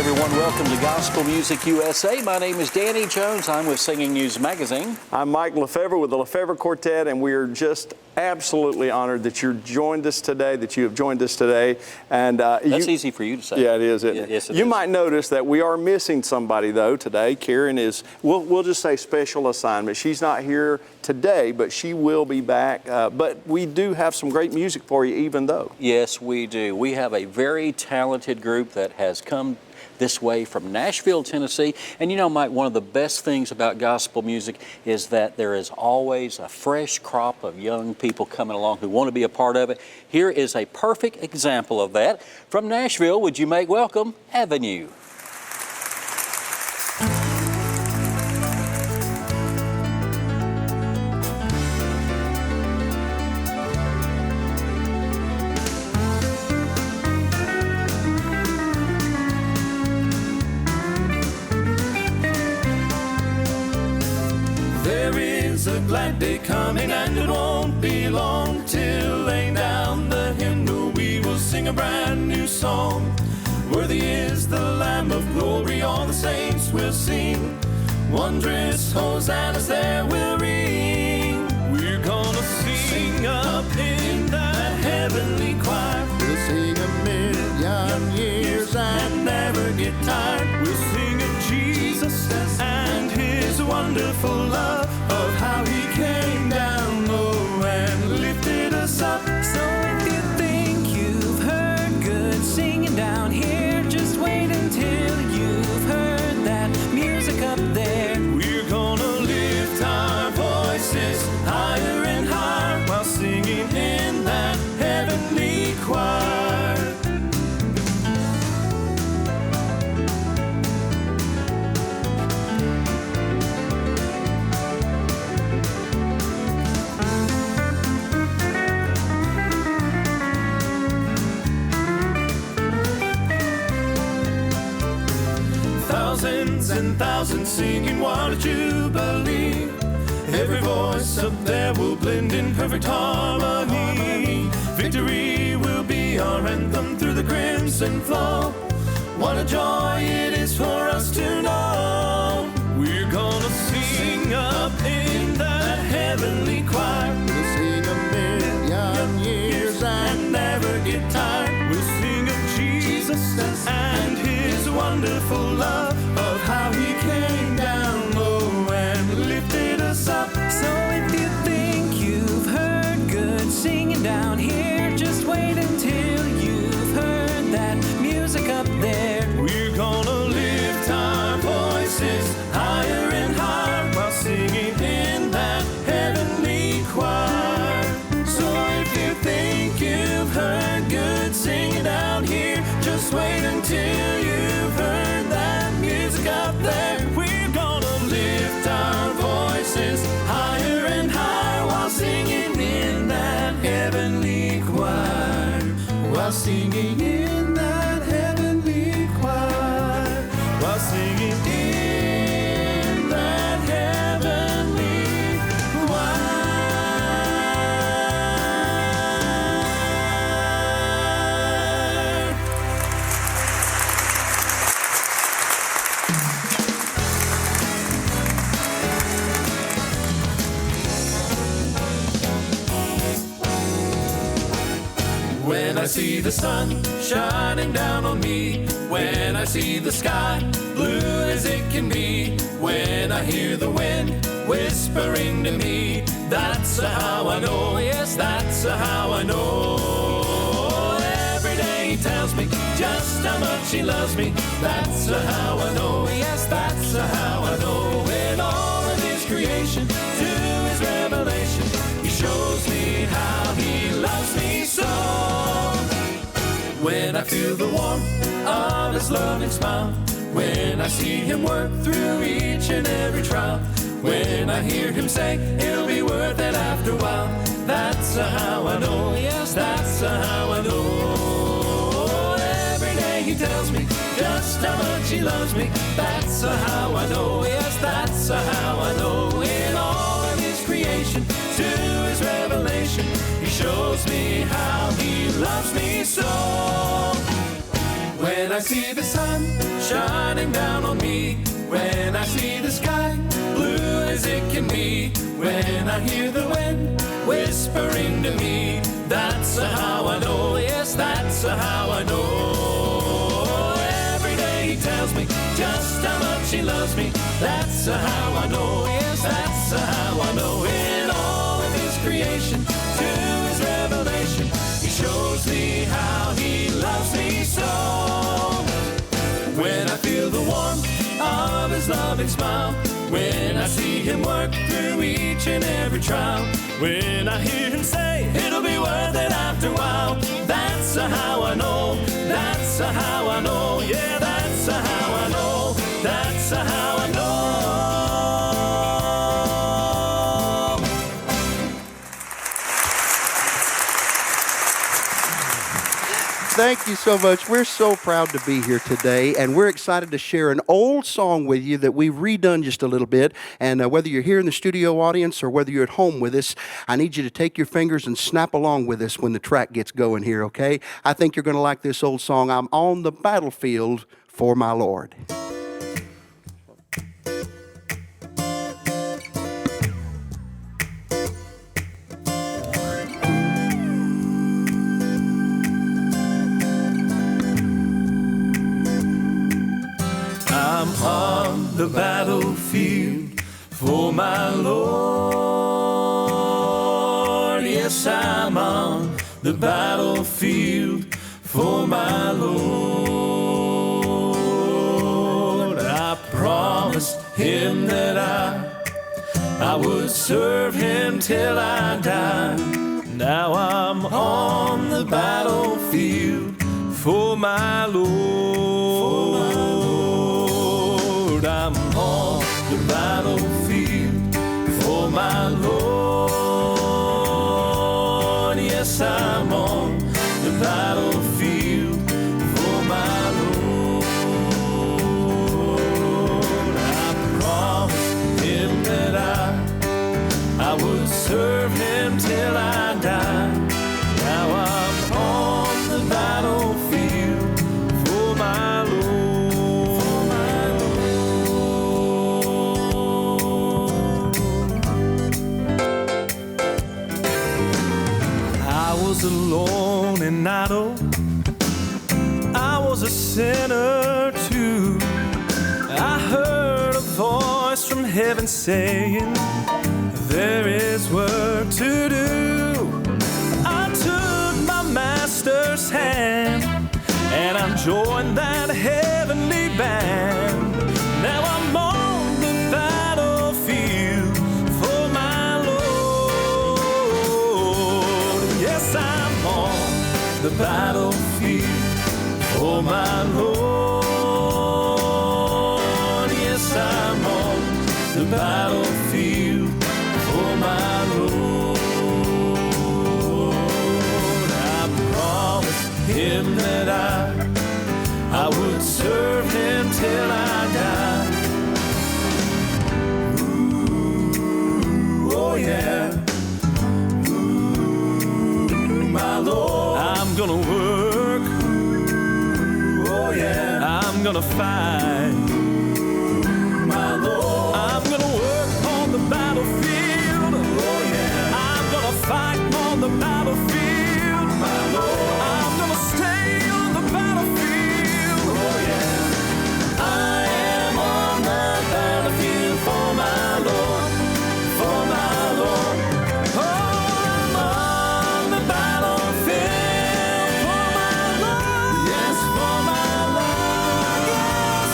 everyone. Welcome to Gospel Music USA. My name is Danny Jones. I'm with Singing News Magazine. I'm Mike LeFevre with the LeFevre Quartet, and we are just absolutely honored that you have joined us today. And that's easy for you to say. Yeah, it is. Isn't it? Yes, it you is. might notice that we are missing somebody though today. Karen is. We'll just say special assignment. She's not here today, but she will be back. But we do have some great music for you, even though. Yes, we do. We have a very talented group that has come this way from Nashville, Tennessee. And you know, Mike, one of the best things about gospel music is that there is always a fresh crop of young people coming along who want to be a part of it. Here is a perfect example of that. From Nashville, would you make welcome Avenue? A glad day coming, and it won't be long till laying down the hymnal we will sing a brand new song. Worthy is the Lamb of glory, all the saints will sing. Wondrous hosannas there will ring. We're gonna sing up in that heavenly choir. We'll sing a million years and never get tired. We'll sing of Jesus and His wonderful love, of how He came down low and lifted us up. So if you think you've heard good singing down here, just wait until you've heard that music up there. We're gonna lift our voices higher and higher while singing in that heavenly choir. Thousands and thousands singing what a jubilee. Every voice up there will blend in perfect harmony. Victory will be our anthem through the crimson flow. What a joy it is for us to know. We're gonna sing up in that heavenly choir. We'll sing a million years and never get tired. We'll sing of Jesus and His wonderful love, of how He came down low and lifted us up. So if you think you've heard good singing down here, just wait until you've heard that music up there. We're gonna lift our voices higher and higher while singing in that heavenly choir. So if you think you've heard good singing down here, just wait until you've heard that music up there. We're gonna lift our voices higher and higher while singing in that heavenly choir. While singing in that heavenly choir. While singing in that heavenly choir. When I see the sun shining down on me, when I see the sky blue as it can be, when I hear the wind whispering to me, that's how I know, yes, that's how I know. Every day He tells me just how much He loves me, that's how I know, yes, that's how I know. In all of His creation, to His revelation, He shows me how He loves me so. When I feel the warmth of His loving smile, when I see Him work through each and every trial, when I hear Him say it'll be worth it after a while, that's how I know, yes, that's how I know. Every day He tells me just how much He loves me, that's how I know, yes, that's how I know. In all of His creation, to His revelation, He shows me how He loves me so. When I see the sun shining down on me. When I see the sky blue as it can be, when I hear the wind whispering to me, that's how I know, yes, that's how I know. Every day he tells me just how much he loves me, that's how I know, yes, that's how I know. In all of his creation, to his revelation, he shows me how he loves me so. When I feel the warmth of his loving smile, when I see him work through each and every trial, when I hear him say it'll be worth it after a while, that's how I know, that's how I know, yeah, that's how I know, that's how I know. Thank you so much. We're so proud to be here today, and we're excited to share an old song with you that we've redone just a little bit. And whether you're here in the studio audience or whether you're at home with us, I need you to take your fingers and snap along with us when the track gets going here, okay? I think you're going to like this old song, I'm on the battlefield for my Lord. I'm on the battlefield for my Lord. Yes, I'm on the battlefield for my Lord. I promised him that I would serve him till I die. Now I'm on the battlefield for my Lord. I'm on the battlefield for my Lord. Yes, I'm on the battlefield for my Lord. I promised him that I would serve him till I die. Now I'm on the battlefield for my Lord. I was alone and idle, I was a sinner too. I heard a voice from heaven saying, there is work to do. I took my master's hand and I joined that heavenly band. Now I'm on the battlefield for my Lord. Yes, I'm on the battlefield for my Lord. Yes, I'm on the battlefield for my Lord. I promised him that I would serve him till I die. Ooh, oh yeah. Ooh, my Lord. I'm gonna work. Ooh, oh yeah. I'm gonna fight. My Lord. I'm gonna work on the battlefield. Oh yeah. I'm gonna fight on the battlefield. My Lord. I'm gonna stay on the battlefield. Oh yeah. I am on the battlefield for my Lord. For my Lord. Oh, I'm on the battlefield for my Lord. Yes, for my Lord. Yes,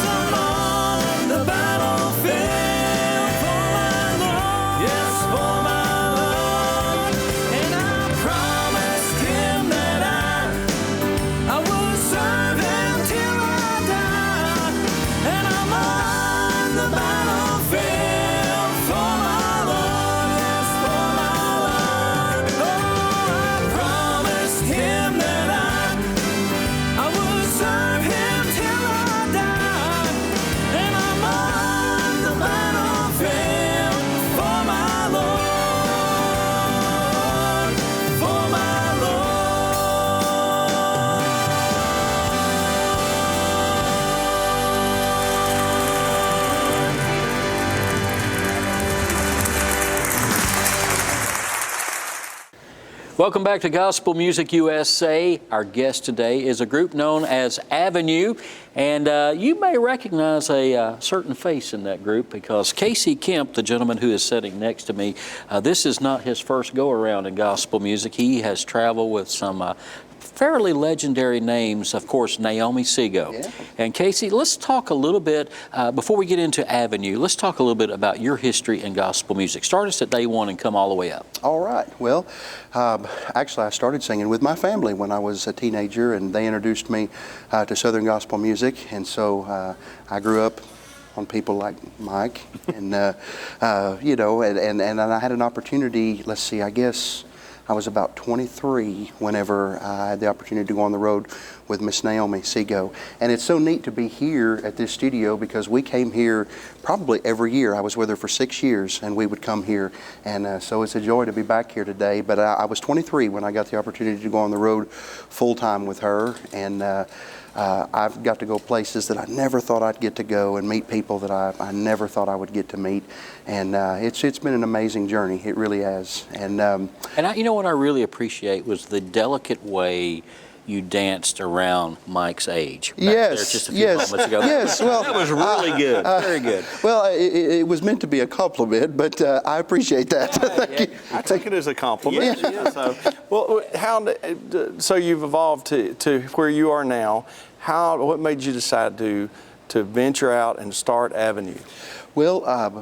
Welcome back to Gospel Music USA. Our guest today is a group known as Avenue, and you may recognize a certain face in that group because Casey Kemp, the gentleman who is sitting next to me, this is not his first go-around in gospel music. He has traveled with some fairly legendary names, of course, Naomi Seago. Yeah. And Casey, let's talk a little bit, before we get into Avenue, let's talk a little bit about your history in gospel music. Start us at day one and come all the way up. All right. Well, actually, I started singing with my family when I was a teenager, and they introduced me to Southern gospel music. And so I grew up on people like Mike, and you know, and I had an opportunity. Let's see, I guess I was about 23 whenever I had the opportunity to go on the road with Miss Naomi Seago. And it's so neat to be here at this studio because we came here probably every year. I was with her for 6 years, and we would come here. And so it's a joy to be back here today. But I was 23 when I got the opportunity to go on the road full-time with her. And I've got to go places that I never thought I'd get to go and meet people that I never thought I would get to meet. And it's been an amazing journey. It really has. And you know what I really appreciate was the delicate way you danced around Mike's age. Back there just a few moments ago. Yes, well, that was really good. Very good. Well, it was meant to be a compliment, but I appreciate that. Thank you. I take it as a compliment. Yeah. So, well, so you've evolved to where you are now. What made you decide to venture out and start Avenue? Well,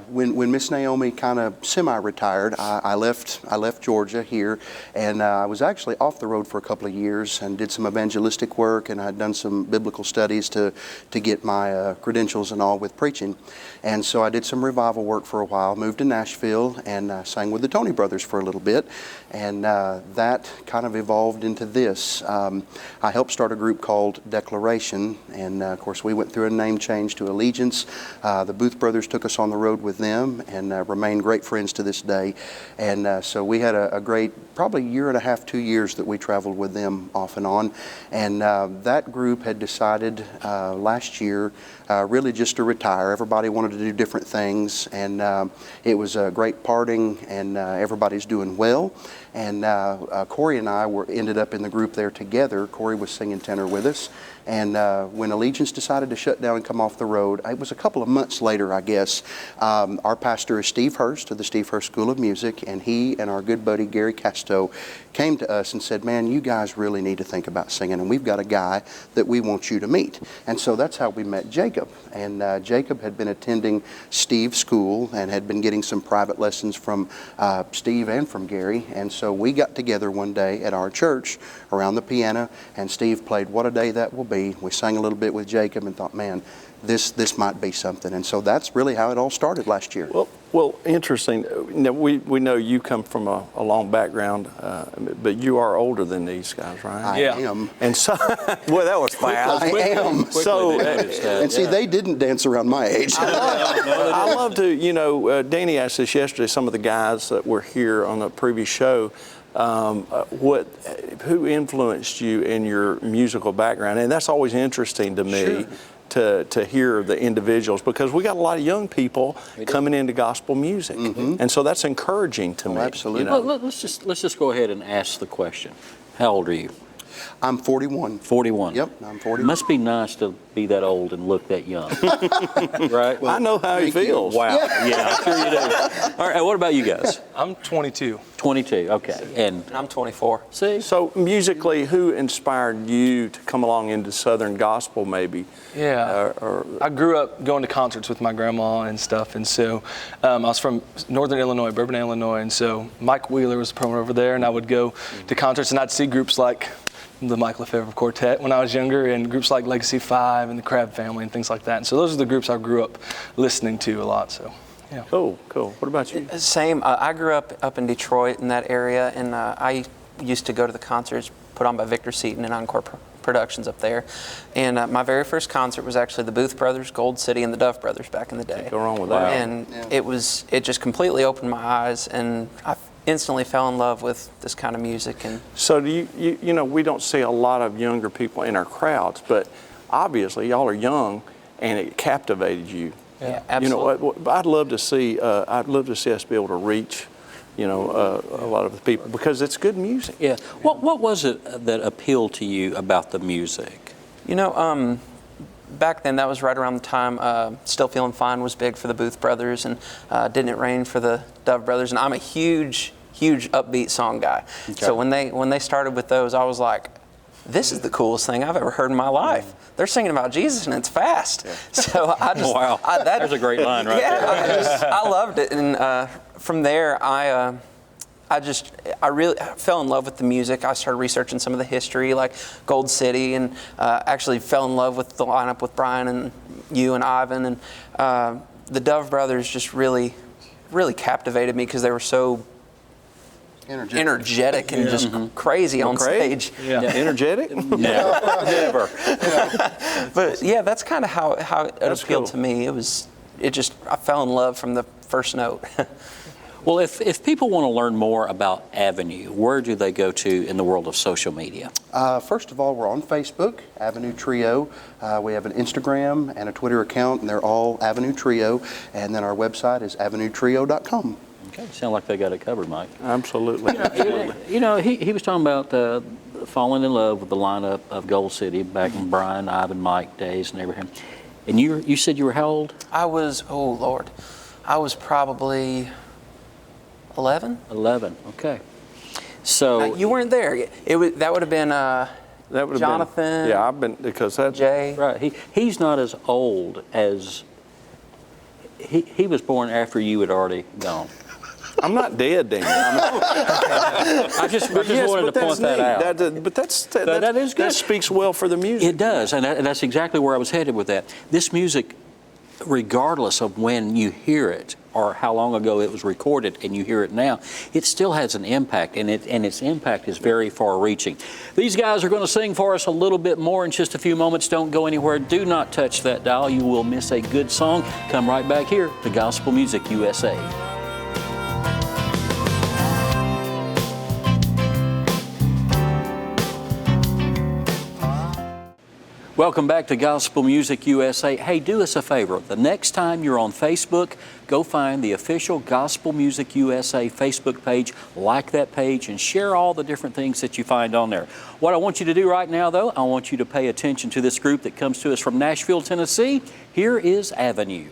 when Miss Naomi kind of semi-retired, I left Georgia here, and I was actually off the road for a couple of years and did some evangelistic work, and I'd done some biblical studies to get my credentials and all with preaching. And so I did some revival work for a while, moved to Nashville, and sang with the Tony Brothers for a little bit, and that kind of evolved into this. I helped start a group called Declaration, and of course we went through a name change to Allegiance. The Booth Brothers took us on the road with them and remain great friends to this day. And so we had a great, probably year and a half, 2 years that we traveled with them off and on. And that group had decided last year really just to retire. Everybody wanted to do different things, and it was a great parting, and everybody's doing well. And Corey and I ended up in the group there together. Corey was singing tenor with us. And when Allegiance decided to shut down and come off the road, it was a couple of months later, I guess. Our pastor is Steve Hurst of the Steve Hurst School of Music, and he and our good buddy Gary Casto came to us and said, man, you guys really need to think about singing, and we've got a guy that we want you to meet. And so that's how we met Jacob. And Jacob had been attending Steve's school and had been getting some private lessons from Steve and from Gary. And so we got together one day at our church around the piano, and Steve played What a Day That Will Be. We sang a little bit with Jacob and thought, man, this might be something. And so that's really how it all started last year. Well, interesting. Now, we know you come from a long background, but you are older than these guys, right? I am. And so, well, that was fast. I am. So, and see, they didn't dance around my age. I love to, you know, Danny asked this yesterday, some of the guys that were here on the previous show, who influenced you in your musical background? And that's always interesting to me. Sure. To hear the individuals, because we got a lot of young people coming into gospel music, and so that's encouraging to me. Absolutely. You know? Well, let's just go ahead and ask the question. How old are you? I'm 41. 41. Yep, I'm 41. Must be nice to be that old and look that young, right? I know how he feels. Wow. Yeah, I'm sure you do. All right. What about you guys? I'm 22. 22. Okay. And I'm 24. see. So musically, who inspired you to come along into Southern gospel, maybe? Yeah. I grew up going to concerts with my grandma and stuff, and so I was from Northern Illinois, Bourbon, Illinois, and so Mike Wheeler was the promoter over there, and I would go to concerts, and I'd see groups like the Mike LeFevre Quartet when I was younger, and groups like Legacy 5 and the Crab Family and things like that. And so those are the groups I grew up listening to a lot. So, yeah. Cool. What about you? Same. I grew up in Detroit in that area, and I used to go to the concerts put on by Victor Seaton and Encore Productions up there. And my very first concert was actually the Booth Brothers, Gold City, and the Dove Brothers back in the day. Can't go wrong with that. And it just completely opened my eyes, and I instantly fell in love with this kind of music. And so do you know, we don't see a lot of younger people in our crowds, but obviously y'all are young, and it captivated you. yeah, absolutely. You know, I'd love to see us be able to reach a lot of the people, because it's good music. Yeah. What was it that appealed to you about the music? Back then, that was right around the time Still Feeling Fine was big for the Booth Brothers, and Didn't It Rain for the Dove Brothers. And I'm a huge upbeat song guy. Okay. So when they started with those, I was like, this is the coolest thing I've ever heard in my life. They're singing about Jesus and it's fast. Yeah. So I just wow, there's a great line right there. I loved it, and from there I really fell in love with the music. I started researching some of the history, like Gold City, and actually fell in love with the lineup with Brian and you and Ivan, and the Dove Brothers just really captivated me because they were so energetic and just crazy on stage. Yeah. Energetic? Never. But yeah, that's kind of how it appealed cool. to me. I fell in love from the first note. Well, if people want to learn more about Avenue, where do they go to in the world of social media? First of all, we're on Facebook, Avenue Trio. We have an Instagram and a Twitter account, and they're all Avenue Trio. And then our website is avenuetrio.com. Okay, sound like they got it covered, Mike. Absolutely. He was talking about falling in love with the lineup of Gold City back in Brian, Ivan, Mike days and everything. And you said you were how old? I was probably 11. 11. Okay. So You weren't there. That would have been That would have Jonathan. been. Yeah, I've been, because that. Jay. right, he's not as old as he was born after you had already gone. I'm not dead, Daniel. I just wanted to point that out. That is good. That speaks well for the music. It does, and that's exactly where I was headed with that. This music, regardless of when you hear it or how long ago it was recorded and you hear it now, it still has an impact, and its impact is very far-reaching. These guys are going to sing for us a little bit more in just a few moments. Don't go anywhere. Do not touch that dial. You will miss a good song. Come right back here to Gospel Music USA. Welcome back to Gospel Music USA. Hey, do us a favor. The next time you're on Facebook, go find the official Gospel Music USA Facebook page, like that page, and share all the different things that you find on there. What I want you to do right now, though, I want you to pay attention to this group that comes to us from Nashville, Tennessee. Here is Avenue.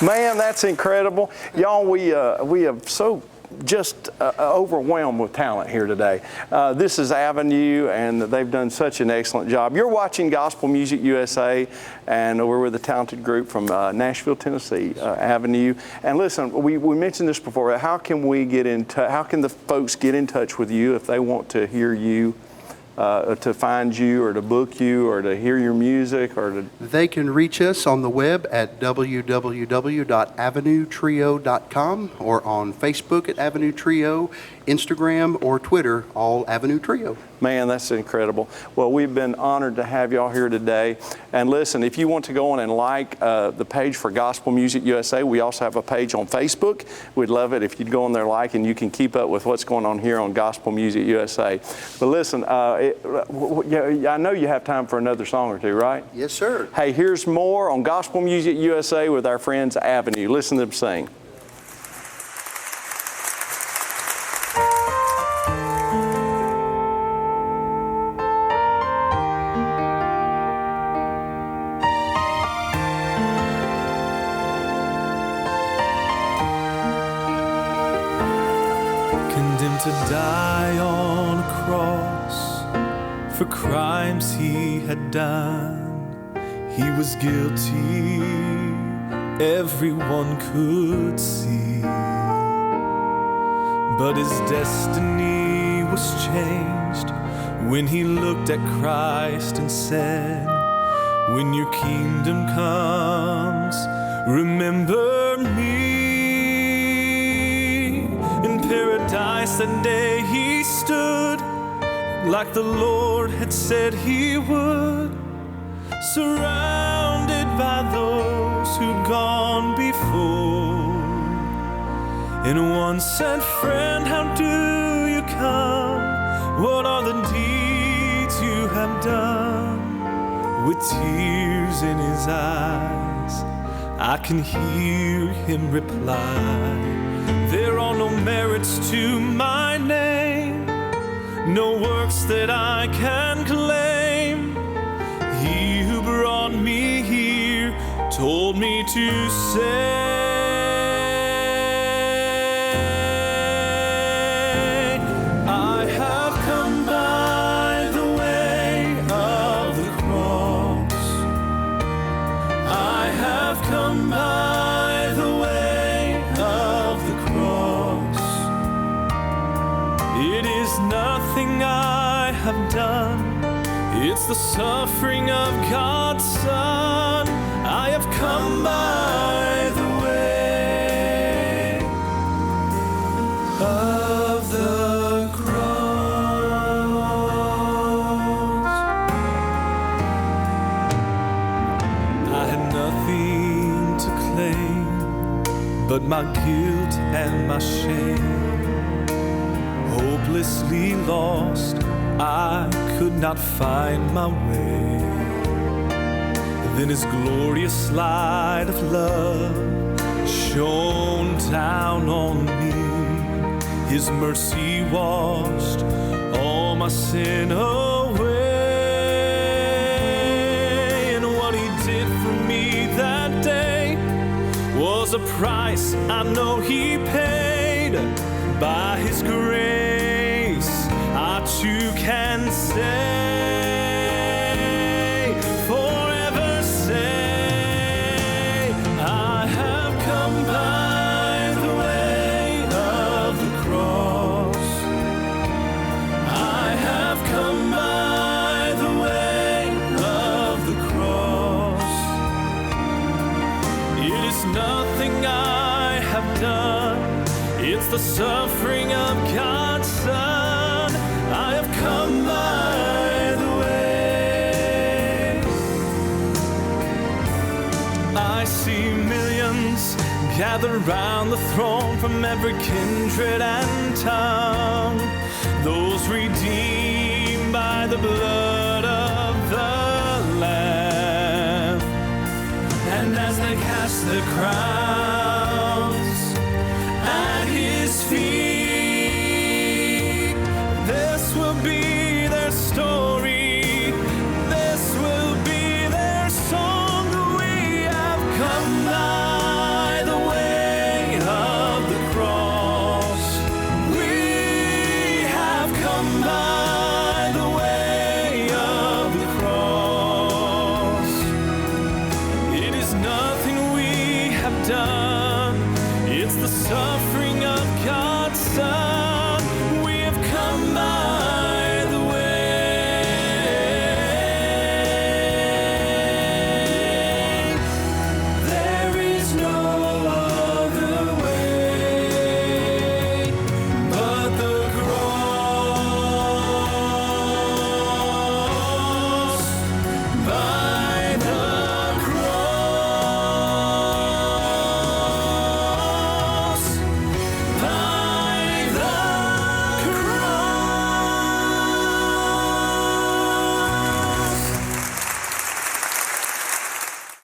Man, that's incredible. Y'all, we have so just overwhelmed with talent here today. This is Avenue, and they've done such an excellent job. You're watching Gospel Music USA, and we're with a talented group from Nashville, Tennessee, Avenue. And listen, we mentioned this before. How can we get in touch? How can the folks get in touch with you if they want to hear you? To find you or to book you or to hear your music or to... They can reach us on the web at www.avenuetrio.com or on Facebook at Avenue Trio, Instagram or Twitter, all Avenue Trio. Man, that's incredible. Well, we've been honored to have y'all here today. And listen, if you want to go on and like the page for Gospel Music USA, we also have a page on Facebook. We'd love it if you'd go on there, like, and you can keep up with what's going on here on Gospel Music USA. But listen, I know you have time for another song or two, right? Yes, sir. Hey, here's more on Gospel Music USA with our friends Avenue. Listen to them sing. Condemned to die on a cross for crimes he had done. He was guilty, everyone could see. But his destiny was changed when he looked at Christ and said, "When your kingdom comes, remember me." In paradise that day he stood, like the Lord had said he would, surrounded by those who'd gone before. And one said, "Friend, how do you come? What are the deeds you have done?" With tears in his eyes, I can hear him reply, "There are no merits to my name, no works that I can claim. He who brought me here told me to say, I have come by the way of the cross. I have come by the way of the cross. It is nothing I have done, it's the suffering of God's Son. I have come by the way of the cross. I had nothing to claim but my guilt and my shame. Hopelessly lost, I could not find my way. Then his glorious light of love shone down on me. His mercy washed all my sin away. And what he did for me that day was a price I know he paid. By his grace I too can say, forever say, I have come by the way of the cross. I have come by the way of the cross. It is nothing I have done, it's the suffering of God's Son. I have come by the way. I see millions gathered round the throne from every kindred and tongue, those redeemed by the blood of the Lamb. And as they cast their crowns at his feet, this will be their story, this will be their song. We have come by touch.